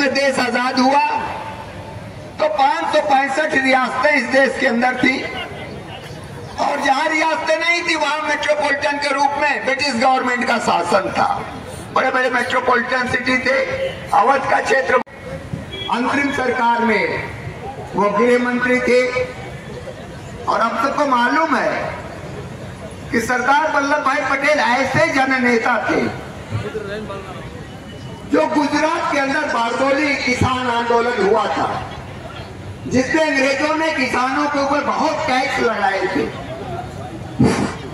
में देश आजाद हुआ तो 565 रियासतें इस देश के अंदर थी, और जहां रियासतें नहीं थी वहां मेट्रोपॉलिटन के रूप में ब्रिटिश गवर्नमेंट का शासन था। बड़े बड़े मेट्रोपॉलिटन सिटी थे। अवध का क्षेत्र, अंतरिम सरकार में वो गृह मंत्री थे। और अब सबको मालूम है कि सरदार वल्लभ भाई पटेल ऐसे जननेता थे जो गुजरात के अंदर बारडोली किसान आंदोलन हुआ था, जिसमें अंग्रेजों ने किसानों के ऊपर बहुत टैक्स लगाए थे,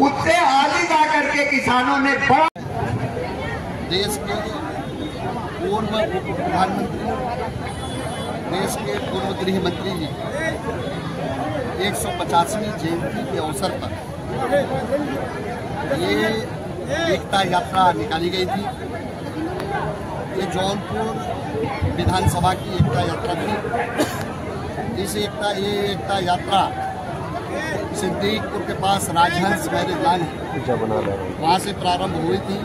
उससे आगे जाकर के किसानों ने बड़ा देश के पूर्व उप प्रधानमंत्री, देश के पूर्व गृह मंत्री जी 150वीं जयंती के अवसर पर ये एकता यात्रा निकाली गई थी। ये जौनपुर विधानसभा की एकता यात्रा थी। इस एकता यात्रा सिद्दीकपुर के पास राजहंस मैरिज वहाँ से प्रारंभ हुई थी।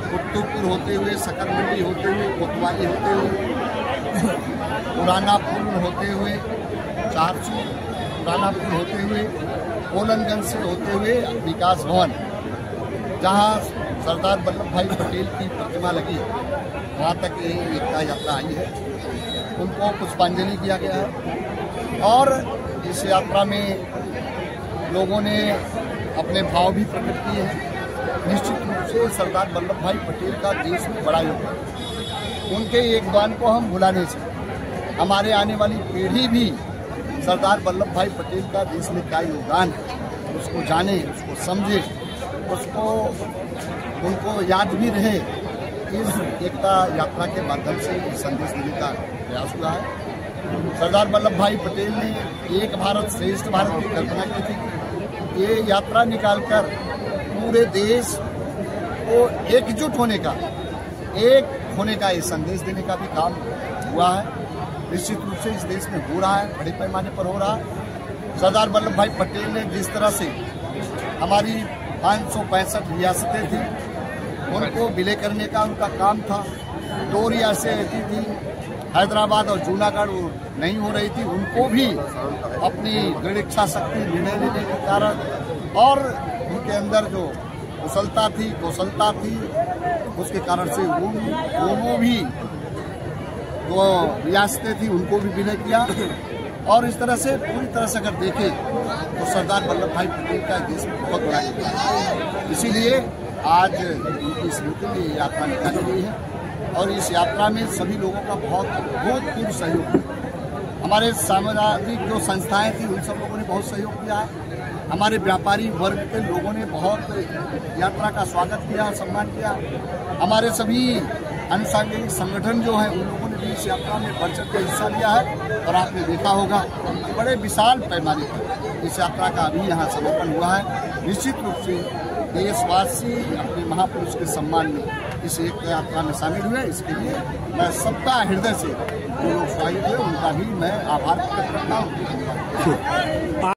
कुतुबपुर होते हुए, सकल मंडी होते हुए, कोतवाली होते हुए, पुराना पुल होते हुए, चारसू पुराना पुल होते हुए, कोलनगंज से होते हुए विकास भवन, जहाँ सरदार वल्लभ भाई पटेल की प्रतिमा लगी, वहाँ तक ये एकता यात्रा आई है। उनको पुष्पांजलि किया गया है और इस यात्रा में लोगों ने अपने भाव भी प्रकट किए हैं। निश्चित रूप से सरदार वल्लभ भाई पटेल का देश में बड़ा योगदान, उनके योगदान को हम भुला नहीं सकते। हमारे आने वाली पीढ़ी भी सरदार वल्लभ भाई पटेल का देश में क्या योगदान है उसको जाने, उसको समझे, उसको उनको याद भी रहे। इस एकता यात्रा के माध्यम से संदेश देने का प्रयास हुआ है। सरदार वल्लभ भाई पटेल ने एक भारत श्रेष्ठ भारत की कल्पना की थी। ये यात्रा निकालकर पूरे देश को एकजुट होने का, एक होने का ये संदेश देने का भी काम हुआ है। निश्चित रूप से इस देश में हो रहा है, बड़े पैमाने पर हो रहा है। सरदार वल्लभ भाई पटेल ने जिस तरह से हमारी 565 रियासतें थी, उनको विलय करने का उनका काम था। 2 रियासतें रहती थी, हैदराबाद और जूनागढ़, वो नहीं हो रही थी। उनको भी अपनी दृढ़ इच्छा शक्ति, निर्णय लेने के कारण और उनके अंदर जो कुशलता थी, कौशलता थी, उसके कारण से दोनों भी जो रियासतें थी उनको भी विलय किया। और इस तरह से पूरी तरह से अगर देखें तो सरदार वल्लभ भाई पटेल का देश में बहुत बड़ा योगदान है। इसीलिए आज उनकी स्मृति में ये यात्रा निकाली गई है और इस यात्रा में सभी लोगों का बहुत भूतपूर्व सहयोग है। हमारे सामाजिक जो संस्थाएं थी उन सब लोगों ने बहुत सहयोग किया है। हमारे व्यापारी वर्ग के लोगों ने बहुत यात्रा का स्वागत किया, सम्मान किया। हमारे सभी अनुसांगिक संगठन जो हैं उन लोगों ने भी इस यात्रा में बढ़ चढ़ के हिस्सा लिया है और आपने देखा होगा बड़े विशाल पैमाने पर इस यात्रा का अभी यहाँ समापन हुआ है। निश्चित रूप से देशवासी अपने महापुरुष के सम्मान में इस एक यात्रा में शामिल हुए। इसके लिए मैं सबका हृदय से जो लोग शामिल हुए उनका भी मैं आभार व्यक्त करता हूँ।